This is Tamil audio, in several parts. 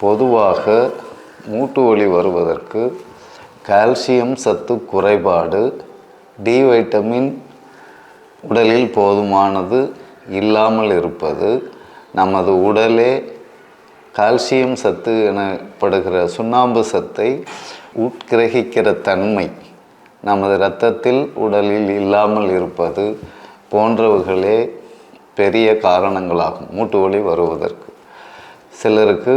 பொதுவாக மூட்டு வலி வருவதற்கு கால்சியம் சத்து குறைபாடு, டி வைட்டமின் உடலில் போதுமானது இல்லாமல் இருப்பது, நமது உடலே கால்சியம் சத்து எனப்படுகிற சுண்ணாம்பு சத்தை உட்கிரகிக்கிற தன்மை நமது இரத்தத்தில் உடலில் இல்லாமல் இருப்பது போன்றவைகளே பெரிய காரணங்களாகும் மூட்டு வலி வருவதற்கு. சிலருக்கு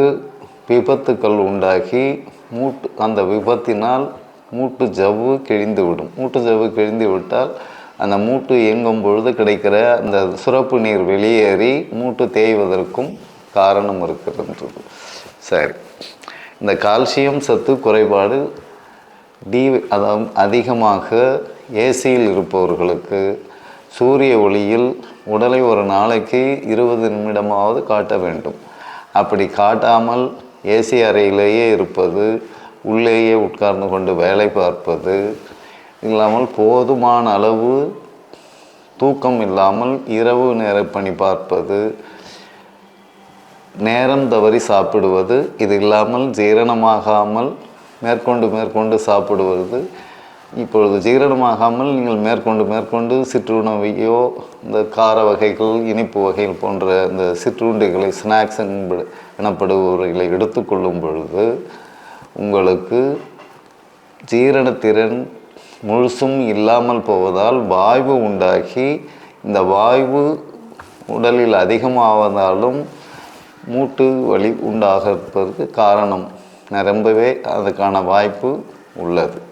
விபத்துக்கள் உண்டாகி அந்த விபத்தினால் மூட்டு ஜவ்வு கிழிந்து விடும். மூட்டு ஜவ்வு கிழிந்து விட்டால் அந்த மூட்டு இயங்கும் பொழுது கிடைக்கிற அந்த சுரப்பு நீர் வெளியேறி மூட்டு தேய்வதற்கும் காரணம் இருக்கிறது. சரி, இந்த கால்சியம் சத்து குறைபாடு அதாவது அதிகமாக ஏசியில் இருப்பவர்களுக்கு சூரிய ஒளியில் உடலை ஒரு நாளைக்கு 20 நிமிடமாவது காட்ட வேண்டும். அப்படி காட்டாமல் ஏசி அறையிலேயே இருப்பது, உள்ளேயே உட்கார்ந்து கொண்டு வேலை பார்ப்பது இல்லாமல் போதுமான அளவு தூக்கம் இல்லாமல் இரவு நேர பணி பார்ப்பது, நேரம் தவறி சாப்பிடுவது, இது இல்லாமல் ஜீரணமாகாமல் மேற்கொண்டு சாப்பிடுவது. இப்பொழுது ஜீரணமாகாமல் நீங்கள் மேற்கொண்டு சிற்றுணவையோ இந்த கார வகைகள், இனிப்பு வகைகள் போன்ற இந்த சிற்றுண்டிகளை, ஸ்நாக்ஸ் எனப்படுபவர்களை எடுத்துக்கொள்ளும் பொழுது உங்களுக்கு ஜீரணத்திறன் முழுசும் இல்லாமல் போவதால் வாய்வு உண்டாகி, இந்த வாய்வு உடலில் அதிகமாவதாலும் மூட்டு வலி உண்டாகிறதுக்கு காரணம் நிரம்பவே அதுக்கான வாய்ப்பு உள்ளது.